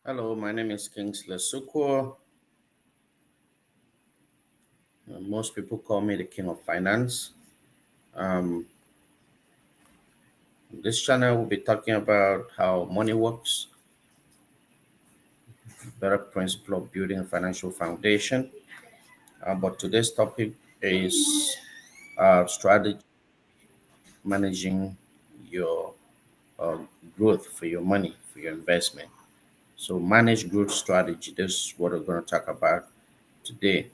Hello, my name is Kingsley Sukwo. Most people call me the King of Finance. Um, this channel will be talking about how money works, better principle of building a financial foundation. But today's topic is strategy managing your uh, growth for your money, for your investment. So, manage growth strategy. This is what we're going to talk about today.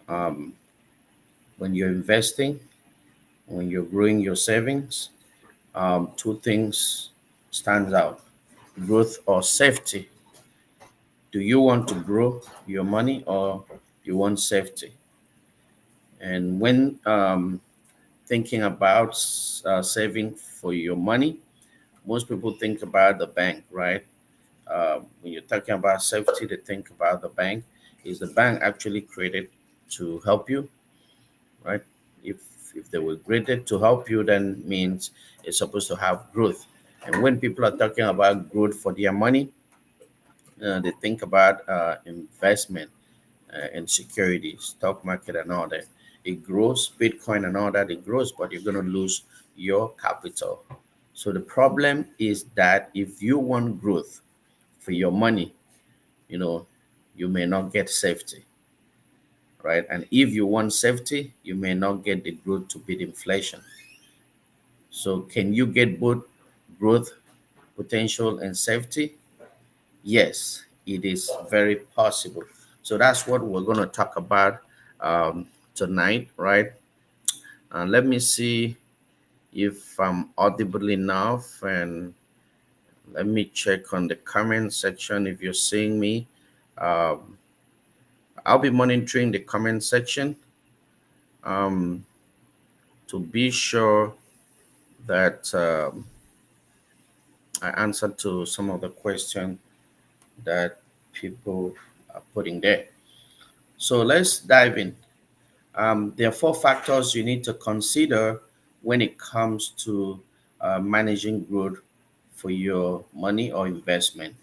Um, when you're investing, when you're growing your savings, two things stands out: growth or safety. Do you want to grow your money or you want safety? And when thinking about saving for your money, most people think about the bank, right? When you're talking about safety, they think about the bank. Is the bank actually created to help you, right? if if they were created to help you, then means it's supposed to have growth. And when people are talking about growth for their money, they think about investment in securities, stock market, and all that. It grows, Bitcoin and all that. It grows, but you're going to lose your capital. So the problem is that if you want growth for your money, you know, you may not get safety, right? And if you want safety, you may not get the growth to beat inflation. So can you get both growth potential and safety? Yes, it is very possible. So that's what we're going to talk about tonight, right? Let me see if I'm audible enough, and let me check on the comment section if you're seeing me. Um, I'll be monitoring the comment section um, to be sure that I answer to some of the questions that people are putting there. So let's dive in. There are four factors you need to consider when it comes to managing growth for your money or investment.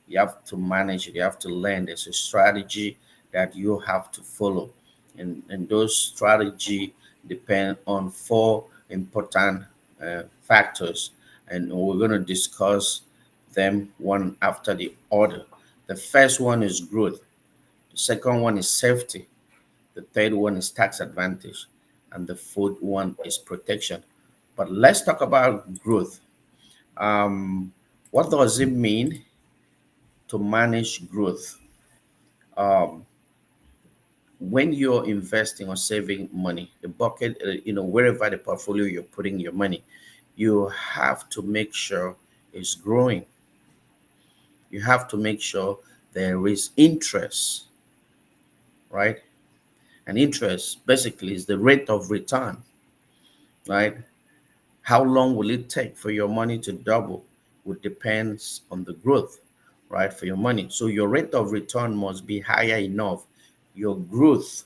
You have to manage it, you have to learn. There's a strategy that you have to follow. And those strategy depend on four important factors. And we're going to discuss them one after the other. The first one is growth. The second one is safety. The third one is tax advantage. And the fourth one is protection. But let's talk about growth. Um, what does it mean to manage growth? Um, when you're investing or saving money, the bucket, wherever the portfolio you're putting your money, you have to make sure it's growing. You have to make sure there is interest, right? And interest basically is the rate of return, right? How long will it take for your money to double? Would depends on the growth, right? For your money. So your rate of return must be higher enough. Your growth,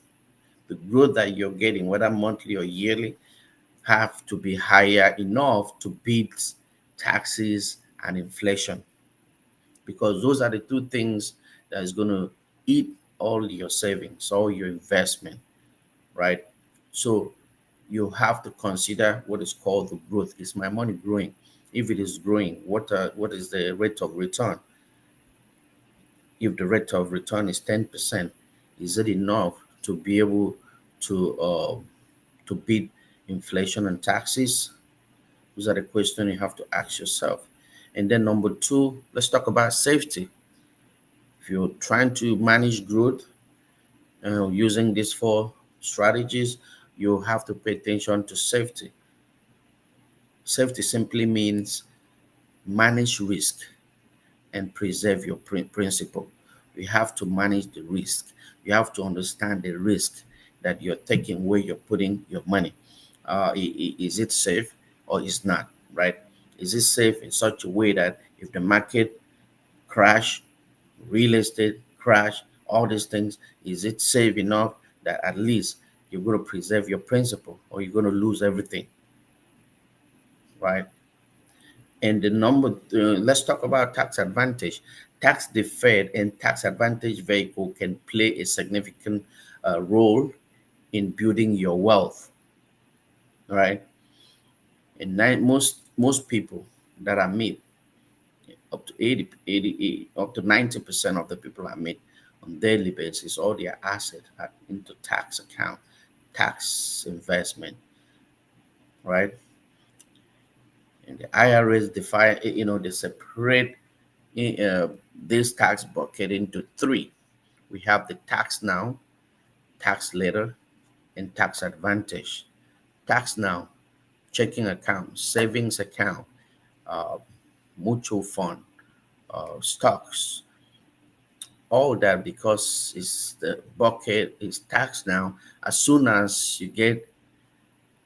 the growth that you're getting, whether monthly or yearly, have to be higher enough to beat taxes and inflation, because those are the two things that is going to eat all your savings, all your investment, right? So you have to consider what is called the growth. Is my money growing? If it is growing, what is the rate of return? If the rate of return is 10%, is it enough to be able to beat inflation and taxes? Those are the questions you have to ask yourself. And then number two, let's talk about safety. If you're trying to manage growth using these four strategies, you have to pay attention to safety. Safety simply means manage risk and preserve your principal. You have to manage the risk. You have to understand the risk that you're taking where you're putting your money. Is it safe or is not, right? Is it safe in such a way that if the market crash, real estate crash, all these things, is it safe enough that at least you're going to preserve your principal, or you're going to lose everything, right? And let's talk about tax advantage. Tax deferred and tax advantage vehicle can play a significant role in building your wealth, right? And most people that I meet, up to 80, up to 90% of the people I meet on daily basis, all their assets are into tax account, tax investment, right? And the IRS define, they separate uh, this tax bucket into three. We have the tax now, tax later, and tax advantage. Tax now, checking account, savings account, uh, mutual fund, stocks, all that because it's the bucket is taxed now. As soon as you get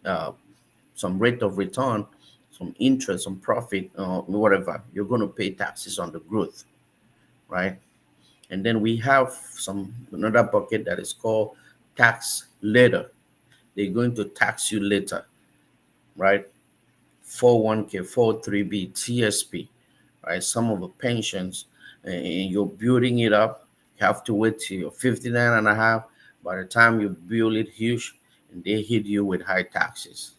uh, some rate of return, some interest, some profit, whatever, you're going to pay taxes on the growth, right? And then we have some another bucket that is called tax later. They're going to tax you later, right? 401k, 403b, TSP, right? Some of the pensions, and you're building it up. You have to wait till you're 59 and a half. By the time you build it huge, and they hit you with high taxes.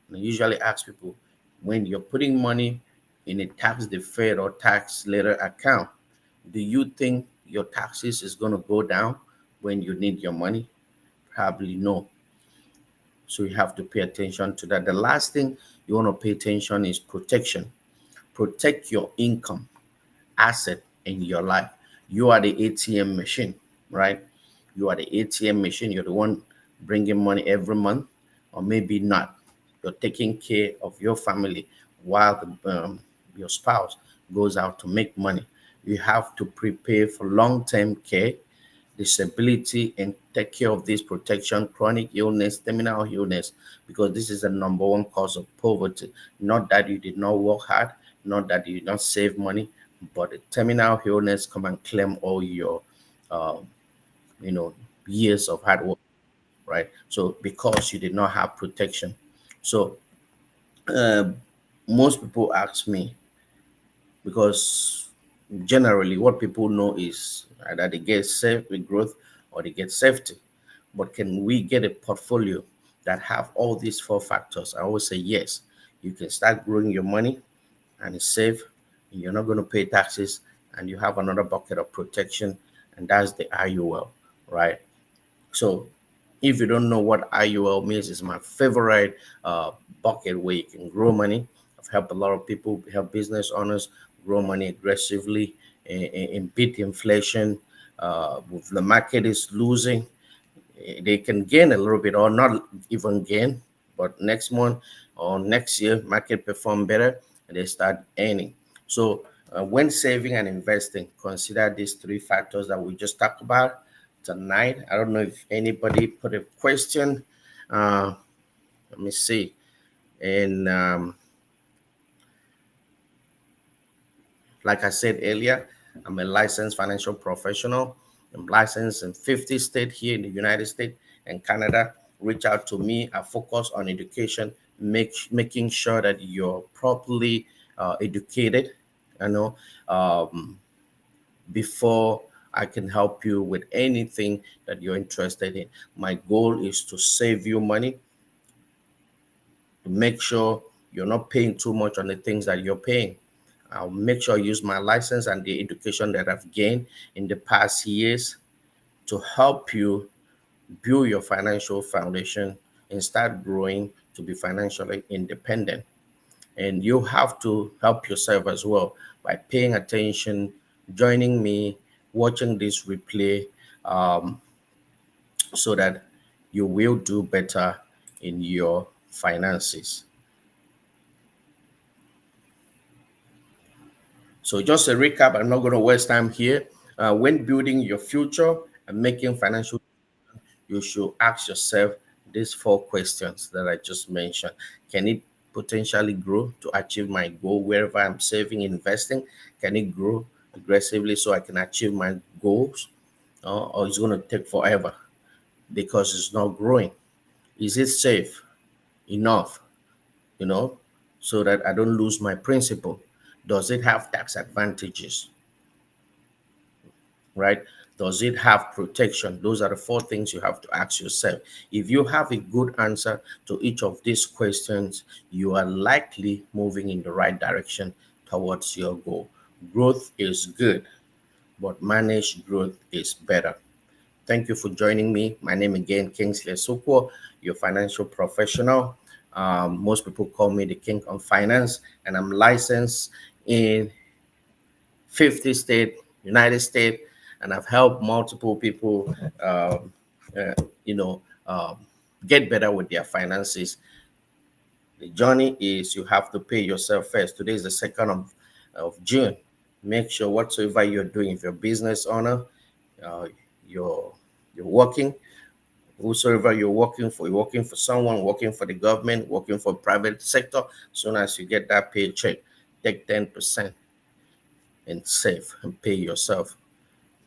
And I usually ask people, when you're putting money in a tax deferred or tax later account, do you think your taxes is going to go down when you need your money? Probably no. So you have to pay attention to that. The last thing you want to pay attention is protection. Protect your income, asset in your life. You are the ATM machine, right? You are the ATM machine. You're the one bringing money every month, or maybe not. You're taking care of your family while your spouse goes out to make money. You have to prepare for long-term care, disability, and take care of this protection, chronic illness, terminal illness, because this is the number one cause of poverty. Not that you did not work hard, not that you did not save money, but the terminal illness come and claim all your, uh, you know, years of hard work, right? So because you did not have protection, so uh, most people ask me because generally what people know is either they get safe with growth or they get safety. But can we get a portfolio that have all these four factors? I always say yes. You can start growing your money and it's safe. You're not going to pay taxes, and you have another bucket of protection, and that's the IUL, right? So if you don't know what IUL means, it's my favorite bucket where you can grow money. I've helped a lot of people, help business owners grow money aggressively and beat inflation. If the market is losing, they can gain a little bit or not even gain, but next month or next year, market perform better and they start earning. So when saving and investing, consider these three factors that we just talked about tonight. I don't know if anybody put a question. Uh, Let me see. And like I said earlier, I'm a licensed financial professional. I'm licensed in 50 states here in the United States and Canada. Reach out to me. I focus on education, making sure that you're properly educated, you know, um, before I can help you with anything that you're interested in. My goal is to save you money, to make sure you're not paying too much on the things that you're paying. I'll make sure I use my license and the education that I've gained in the past years to help you build your financial foundation and start growing to be financially independent. And you have to help yourself as well by paying attention, joining me, watching this replay, um, so that you will do better in your finances. So just a recap, I'm not going to waste time here. When building your future and making financial, you should ask yourself these four questions that I just mentioned. Can it potentially grow to achieve my goal wherever I'm saving, investing? Can it grow aggressively so I can achieve my goals? Or it's going to take forever because it's not growing? Is it safe enough? You know, so that I don't lose my principal? Does it have tax advantages? Right? Does it have protection? Those are the four things you have to ask yourself. If you have a good answer to each of these questions, you are likely moving in the right direction towards your goal. Growth is good, but managed growth is better. Thank you for joining me. My name again, Kingsley Sukwo, your financial professional. Most people call me the king of finance, and I'm licensed in 50 states, United States, and I've helped multiple people, uh, you know, get better with their finances. The journey is you have to pay yourself first. Today is the 2nd of June. Make sure whatsoever you're doing, if you're a business owner, uh, you're you're working, whosoever you're working for someone, working for the government, working for private sector. As soon as you get that paycheck, take 10% and save and pay yourself.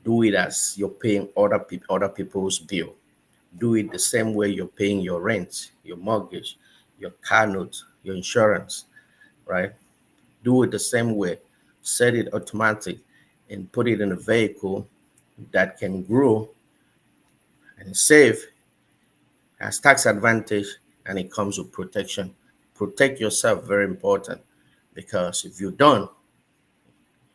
Do it as you're paying other people's bill. Do it the same way you're paying your rent, your mortgage, your car note, your insurance, right? Do it the same way. Set it automatic and put it in a vehicle that can grow and save, has tax advantage, and it comes with protection. Protect yourself, very important, because if you don't,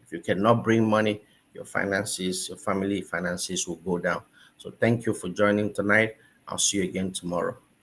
if you cannot bring money, your finances, your family finances will go down. So thank you for joining tonight. I'll see you again tomorrow.